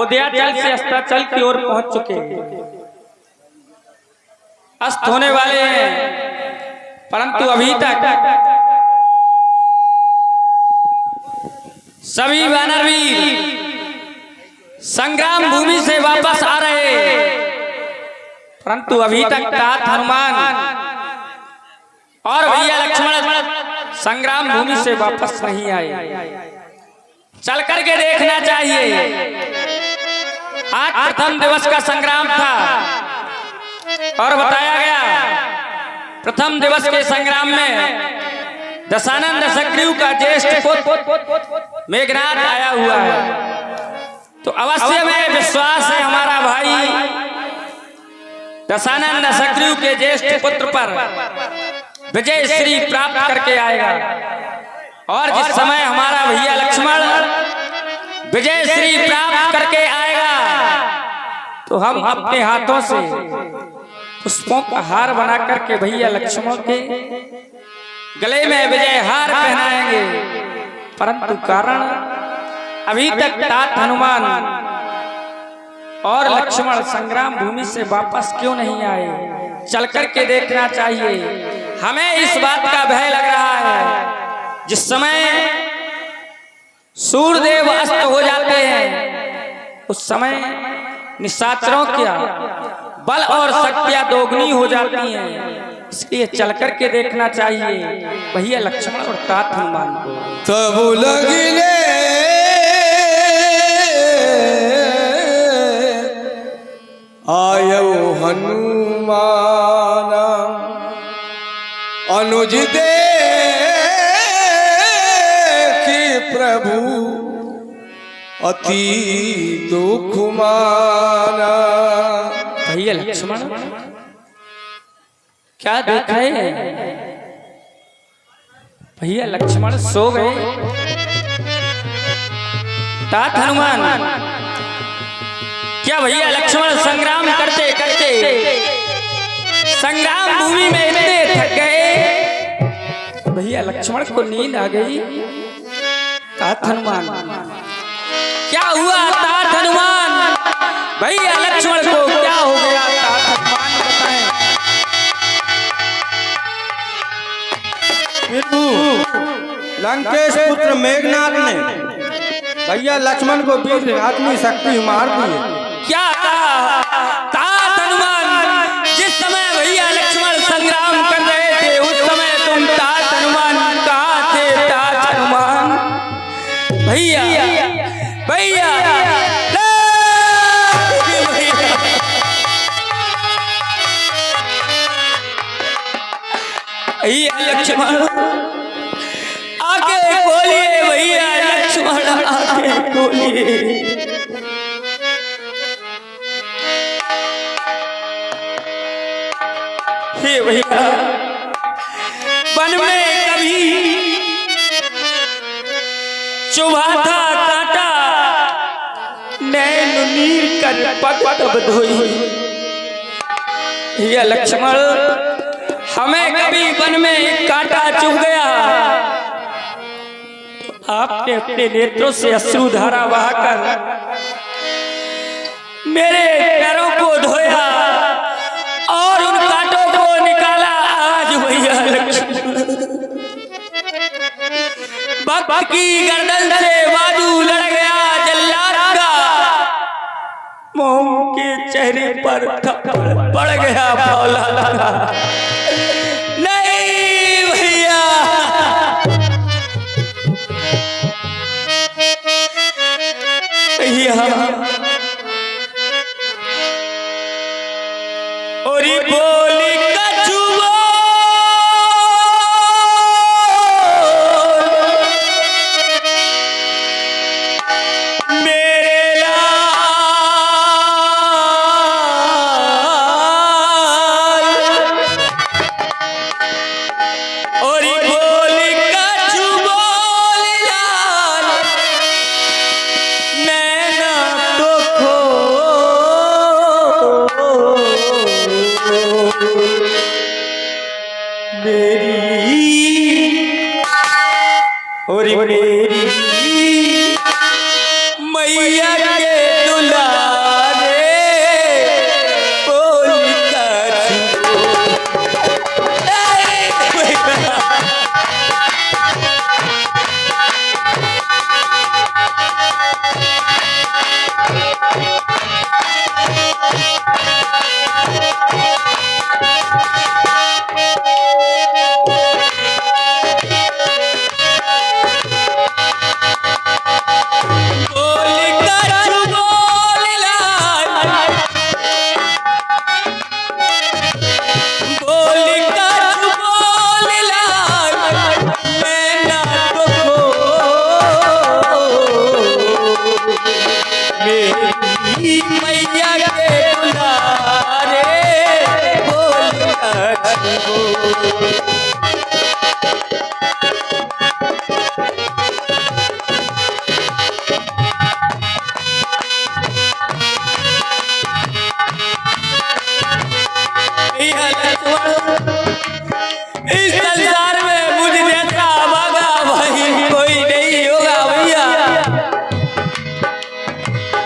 उदयाचल से अस्ताचल की ओर पहुंच चुके हैं, अस्त होने वाले हैं, परंतु अभी तक सभी वानरवीर संग्राम भूमि से वापस आ रहे हैं, परंतु अभी तक तात हनुमान और भैया लक्ष्मण संग्राम भूमि से वापस नहीं आए। चल करके देखना चाहिए। आज प्रथम दिवस का संग्राम था और बताया गया प्रथम दिवस के संग्राम में दशानन सुग्रीव का ज्येष्ठ पुत्र मेघनाद आया हुआ है। तो अवश्य में विश्वास है हमारा भाई दशानन सुग्रीव के ज्येष्ठ पुत्र पर विजय श्री प्राप्त करके आएगा। और जिस समय हमारा भैया लक्ष्मण विजय श्री प्राप्त करके आएगा तो हम अपने हाथों से पुष्पों का हार बना करके भैया लक्ष्मण के गले में विजय हार पहनाएंगे। परंतु कारण अभी तक तात हनुमान और लक्ष्मण संग्राम भूमि से वापस क्यों नहीं आए? चल करके देखना चाहिए। हमें इस बात का भय लग रहा है जिस समय सूर्यदेव अस्त हो जाते हैं उस समय निशाचरों क्या बल और शक्तियां दोगुनी हो जाती हैं। इसलिए चल करके देखना चाहिए भैया लक्ष्मण और तात हनुमान को। तब लगिले आयो हनुमान अनुज देखि प्रभु अति दुख माना। भैया लक्ष्मण क्या देख रहे हैं? भैया लक्ष्मण सो गए। तात हनुमान क्या भैया लक्ष्मण संग्राम करते करते संग्राम भूमि में इतने थक गए भैया लक्ष्मण को नींद आ गई। तात हनुमान क्या हुआ? तात हनुमान भैया लक्ष्मण को क्या हो गया? तात हनुमान बताएं। लंकेश पुत्र मेघनाद ने भैया लक्ष्मण को वीर आत्मी शक्ति मार दी। क्या कहा? तात हनुमान जिस समय भैया लक्ष्मण संग्राम कर रहे थे उस समय तुम तात हनुमान कहाँ थे? तात हनुमान भैया भैया लक्ष्मण आके बोलिए भैया लक्ष्मण आके बोलिए। हे भैया वन में कभी चुभा था कांटा नैन नीर कर पग बधोई। भैया लक्ष्मण हमें कभी वन में एक कांटा चुभ गया तो आपने अपने नेत्रों से अश्रुधारा बहाकर मेरे पैरों को धोया और उन कांटों को निकाला। आज भैया लक्ष्मण भक्त की गर्दन से बाजू लड़ गया जल्लाद का। मोम के चेहरे पर थप्पड़ पड़ गया भौला। नहीं भैया ओरी बोली कछुआ मेरे ओरी बोली कछुआ नैना तो खो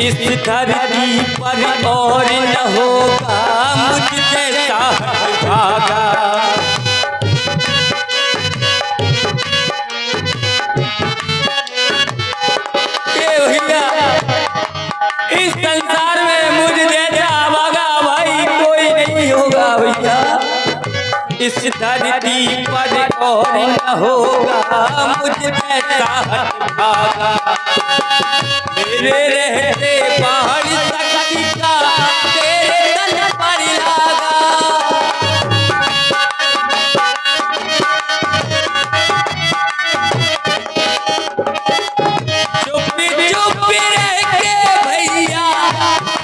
इस धरती पर और न होगा मुझ जैसा भागा। इस संसार में मुझ जैसा भागा भाई कोई नहीं होगा भैया। इस धरती पर और न होगा मुझ जैसा भागा। मेरे रहते पहाड़ शक्ति का तेरे तन पर लागा। चुप चुप रह के भैया,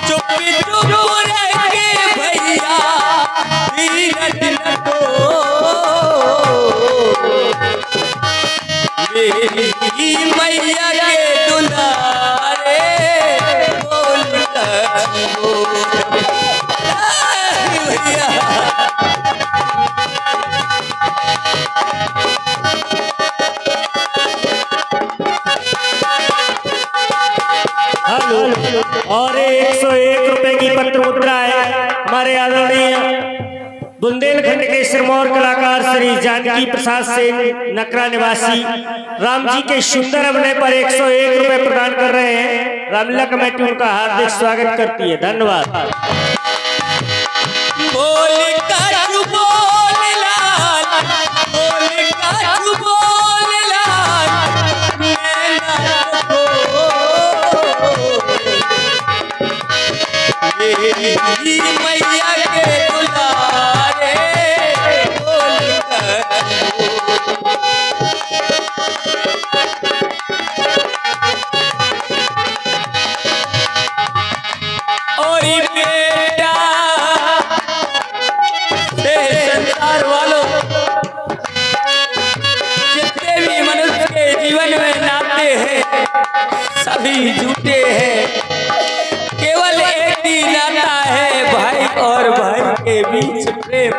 चुप चुप रह के भैया, धीरज रखो। मेरी मैया के दुलारे बोल भैया। हेलो। और 101 रुपए की पत्र मुद्रा है हमारे आदरणीय बुंदेलखंड के सिरमौर कलाकार श्री जानकी प्रसाद सेन नकरा निवासी राम जी के सुंदर अभिनय पर 101 रुपए प्रदान कर रहे हैं। रामलीला कमेटी उनका हार्दिक स्वागत करती है। धन्यवाद। बोल काजू बोल लाल, बोल काजू बोल लाल, मैना को मेरी मैया के दुलारे बोल काजू। और बेटा संसार वालों, जितने भी मनुष्य के जीवन में नाते हैं सभी झूठे हैं। केवल एक ही नाता है भाई और भाई के बीच प्रेम।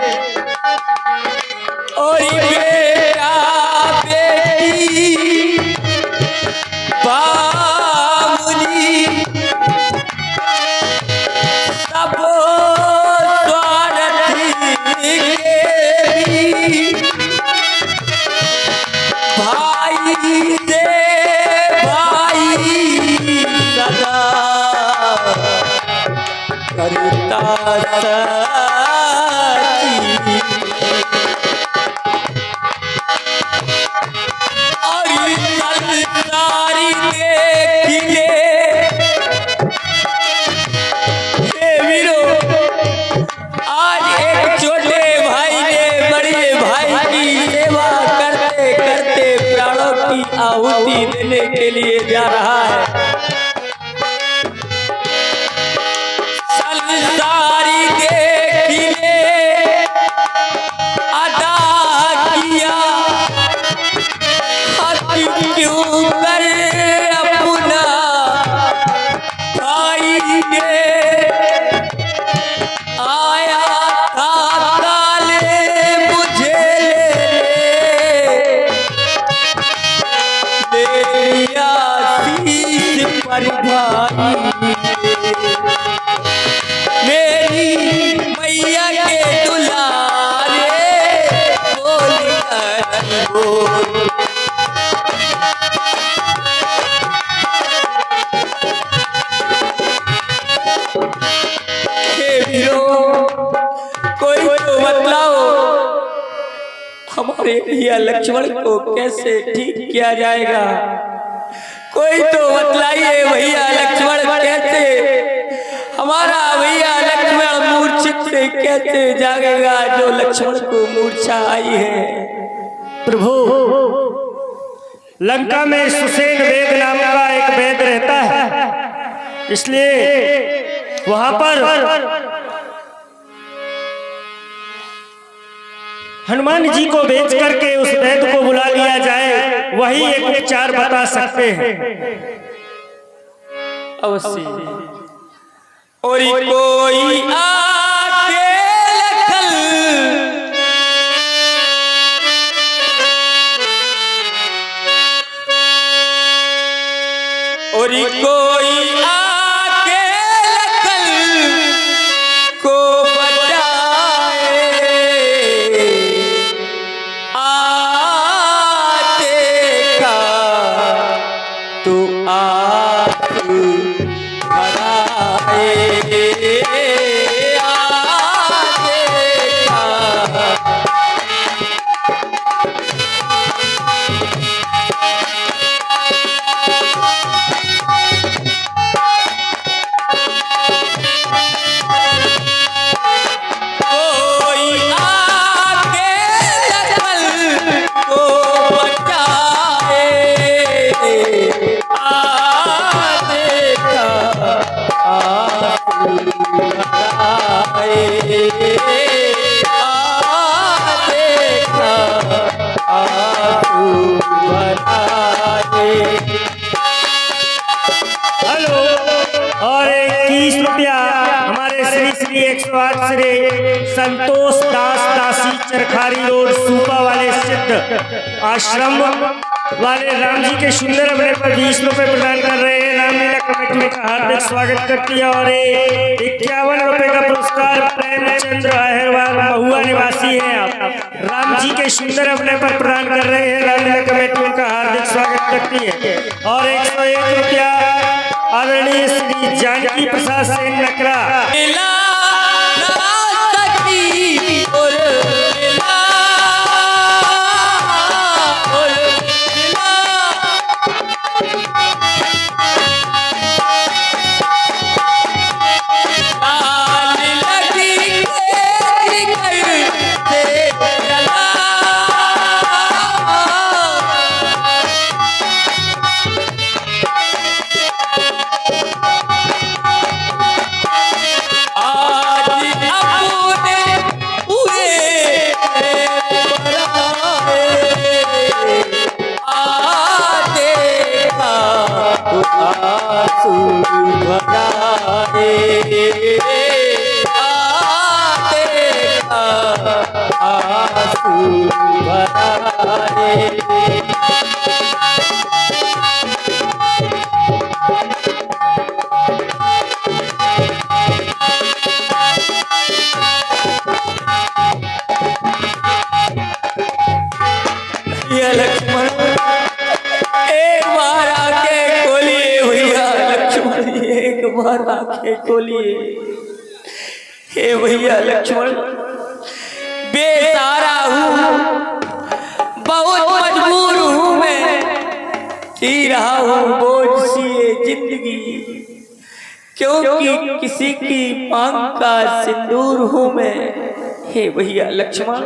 और बेटा बेटी बामुनी सब स्वार्थी के भी भाई से भाई सदा करता साथी। और संसारी के वीरो, आज एक छोटे भाई ने बड़े भाई की सेवा करते करते प्राणों की आहुति देने के लिए जा रहा है। संसारी देखिए अदा किया हक क्यों कर अपना भाई ने आया था काले मुझे ले लिया शीश पर भाई। मेरी मैया के दुलारे बोल बोल। कोई तो बतलाओ हमारे भैया लक्ष्मण को कैसे ठीक किया जाएगा। कोई तो बतलाइए भैया लक्ष्मण कैसे, हमारा भैया लक्ष्मण मूर्छित से कैसे जागेगा जो लक्ष्मण को मूर्छा आई है। प्रभु, लंका में सुसेन वेद नाम का एक वेद रहता है, इसलिए वहां पर हनुमान जी को भेज करके उस वैद्य को बुला लिया जाए, वही एक उपचार बता सकते हैं। अवश्य। और कोई आके लखल और कोई आके 20 रुपया हमारे श्री श्री 108 श्री संतोष दास दासी चरखारी रोड सूपा वाले सिद्ध आश्रम वाले राम जी के सुंदर अभिनय पर 20 रुपए प्रदान कर रहे हैं। रामलीला कमेटी का हार्दिक स्वागत करती है। और 51 रुपए का पुरस्कार प्रेमचंद्र अहिरवार महुआ निवासी है आप राम जी के सुंदर अभिनय पर प्रदान कर रहे हैं। रामलीला कमेटी का हार्दिक स्वागत करती है। और 101 रुपया आदरणीय श्री जानकी प्रसाद सेन नकरा खोलिए हे भैया लक्ष्मण, बेसहारा हूँ, बहुत मजबूर हूँ मैं, जी रहा हूँ बोझ सी ये जिंदगी, क्योंकि किसी की मांग का सिंदूर हूँ मैं। हे भैया लक्ष्मण,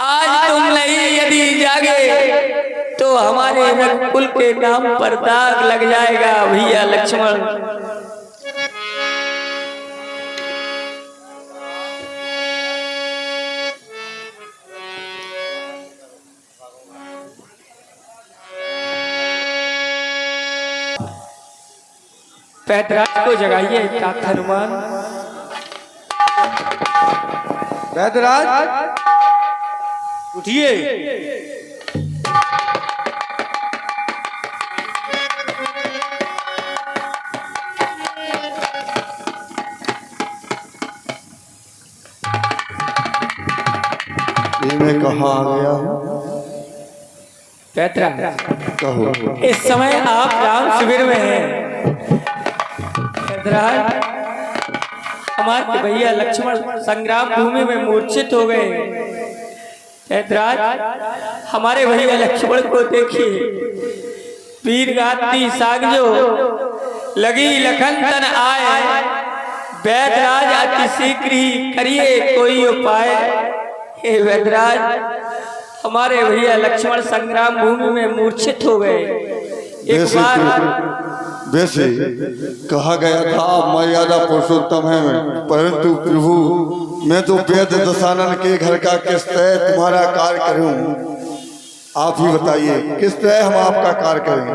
आज तुम नहीं यदि जागे तो हमारे रघुकुल के नाम पर दाग लग जाएगा। भैया लक्ष्मण, पैतराज को जगाइए तात हनुमान। पैतराज उठिए। ये मैं कहाँ आ गया हूँ? पैतराज, कहो। इस समय आप राम शिविर में हैं। पैतराज, हमारे भैया लक्ष्मण संग्राम भूमि में मूर्छित हो गए। पैतराज, हमारे भैया लक्ष्मण को देखिए, वीर गाती सागजो लगी लखन तन आए। वैदराज अति शीघ्र ही करिए कोई उपाय। हे वैदराज, हमारे भैया लक्ष्मण संग्राम भूमि में मूर्छित हो गए। एक बार वैसे कहा गया था मर्यादा पुरुषोत्तम है मैं, परंतु प्रभु मैं तो वेद दशानन के घर का किस तरह तुम्हारा कार्य करूं? आप ही बताइए किस तरह हम आपका कार्य करें?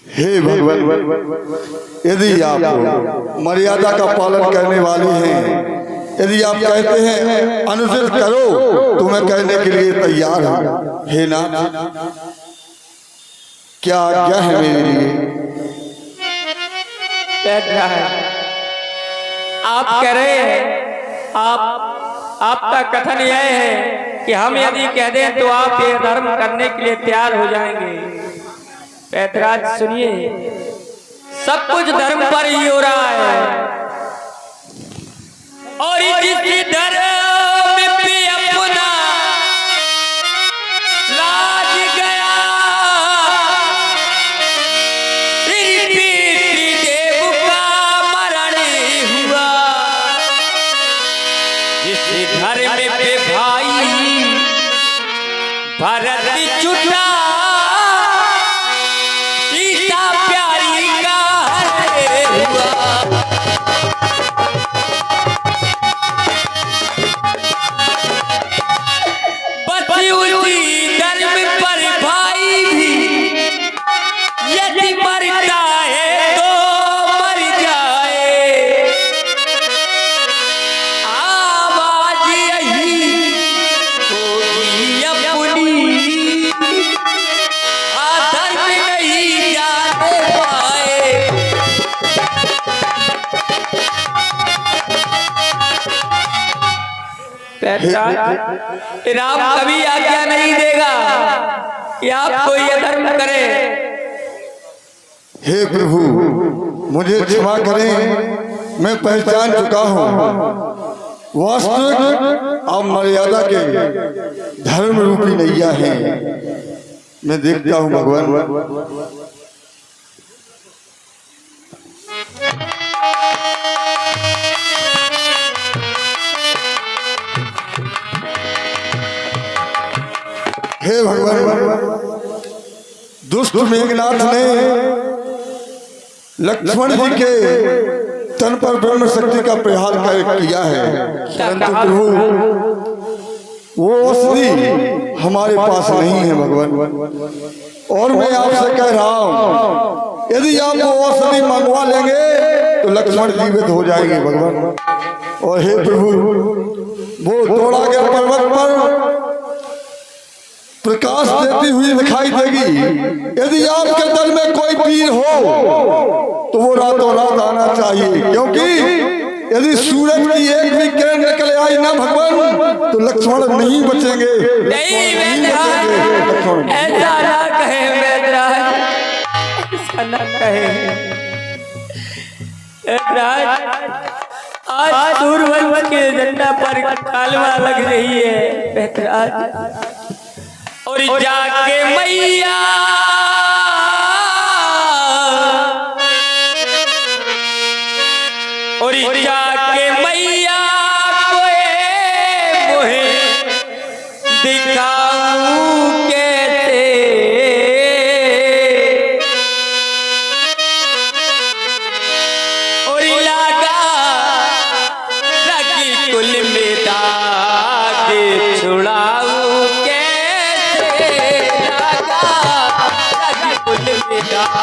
हे भगवान, यदि आप मर्यादा का पालन करने वाले हैं, यदि आप कहते हैं अनुचित करो तो मैं कहने के लिए तैयार हूं। हे नाथ, क्या आज्ञा है मेरे लिए? आप कह रहे हैं, आपका कथन यह है कि हम यदि कह दें तो आप ये धर्म करने के लिए तैयार हो जाएंगे। पैतराज सुनिए, सब कुछ धर्म पर ही हो रहा है, और जिस धर्म पे अपना राज गया, पितृदेव का मरण हुआ। जिस धर्म पे भाई भरत छुटा, राम कभी आज्ञा नहीं देगा कि आप कोई अधर्म करे। हे प्रभु मुझे क्षमा करें, मैं पहचान चुका हूँ वास्तविक आप मर्यादा के धर्म रूपी नैया हैं। मैं देखता हूँ भगवान। हे भगवान, दुष्ट मेघनाथ ने लक्ष्मण जी के तन पर ब्रह्म शक्ति का प्रहार किया है, परंतु प्रभु वो औषधि हमारे पास नहीं है भगवान। और मैं आपसे कह रहा हूँ यदि आप वो औषधि मंगवा लेंगे तो लक्ष्मण जीवित हो जाएंगे भगवान। और हे प्रभु वो दौड़ा के पर्वत पर प्रकाश देती हुई दिखाई देगी। यदि आपके दल में कोई वीर हो तो वो रातों रात आना चाहिए, क्योंकि यदि सूरज की एक भी किरण निकल आई ना भगवान तो लक्ष्मण नहीं बचेंगे। नहीं वेदराज, ऐसा ना कहे वेदराज, ऐसा ना कहे वेदराज। आज सूरवंश के झंडा पर कालवा लग रही है वेदराज। और जाके मैया और जाके मैया कोई मोहे दिखाऊं कैसे। और लगा रखी कुल मेरा के छुड़ाऊं कैसे। लगा रखी कुल मेरा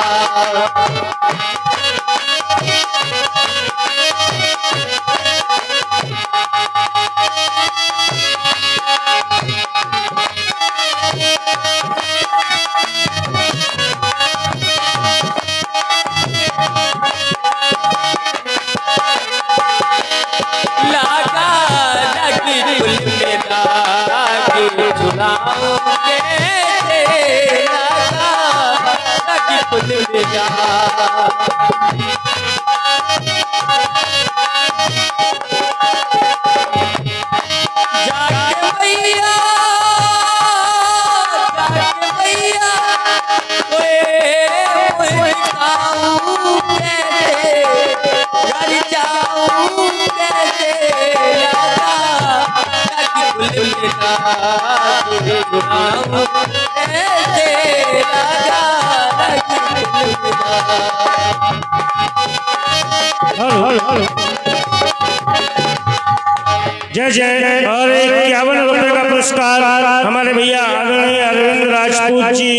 जय जय। और 51 रुपए का पुरस्कार हमारे भैया आदरणीय अरविंद राजपूत जी।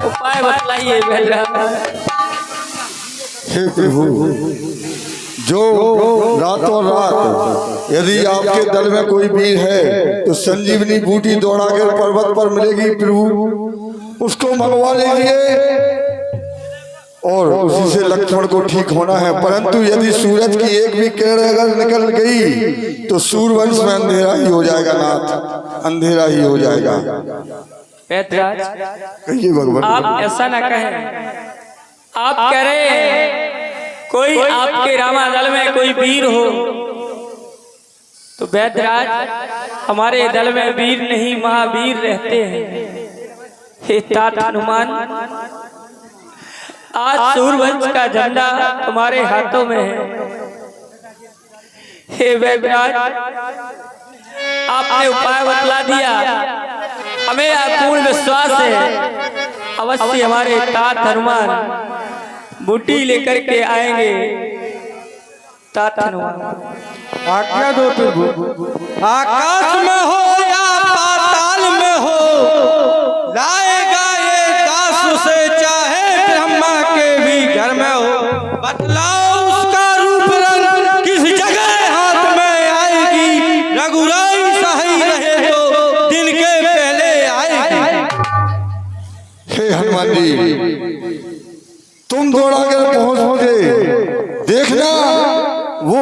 उपाय बतलाइए भैया। हे प्रभु जो रातों रात यदि आपके दल में कोई वीर है तो संजीवनी बूटी दौड़ा कर पर्वत पर मिलेगी प्रभु, उसको मंगवा लीजिए और उसी से लक्ष्मण को ठीक होना है। परंतु यदि सूरज की एक भी किरण अगर निकल गई तो सूर्यवंश में अंधेरा ही हो जाएगा नाथ, अंधेरा ही हो जाएगा। वेदराज कहिए भगवान। आप ऐसा ना कहें, आप कह रहे हैं कोई आपके रामादल में कोई वीर हो तो वेदराज हमारे दल में वीर नहीं महावीर रहते हैं। हे तात हनुमान, आज सूर्यवंश का झंडा तुम्हारे हाथों में है। हे वेदराज आपने उपाय बतला दिया, हमें पूर्ण विश्वास है अवश्य हमारे तात हनुमान बूटी लेकर के आएंगे। तात हनुमान आज्ञा दो प्रभु। आकाश में हो या पाताल में हो लाएगा ये दास उसे, चाहे ब्रह्मा के भी घर में हो। बतलाओ उसका रूप रंग किस जगह हाथ में आएगी। रघुराई सही रहे तो दिन के पहले आएगी। हे हनुमान जी तुम दौड़ा कर पहुंचोगे, देखना वो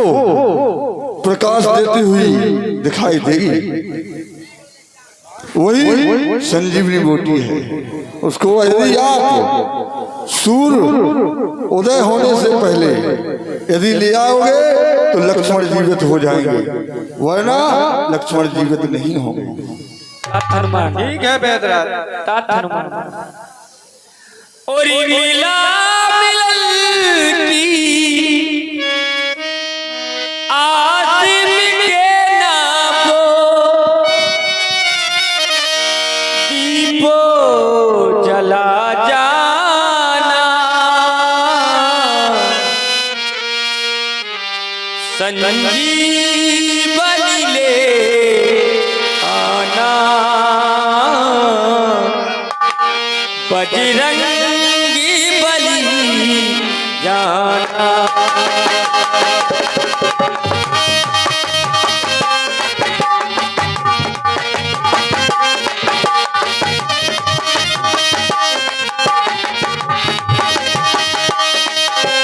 प्रकाश देती हुई दिखाई देगी। वही संजीवनी बूटी है। उसको यदि आप सूर्य उदय होने से पहले यदि ले आओगे तो लक्ष्मण जीवित हो जाएंगे, वरना लक्ष्मण जीवित नहीं होंगे। हनुमान ठीक है बेदराज। तात हनुमान और मिला मिलन की आसिम के नामो दीपो जला जाना संजीवनी ले आना बजरंगी बली जाना।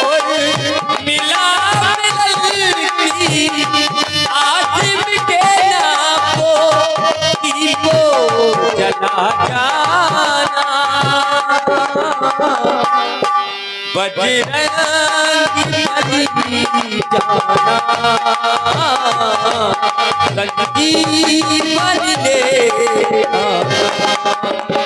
और मिला मिलन की आसिम के नामो दीपो जला जाना बजरंगी बली जाना संजीवनी ले आना।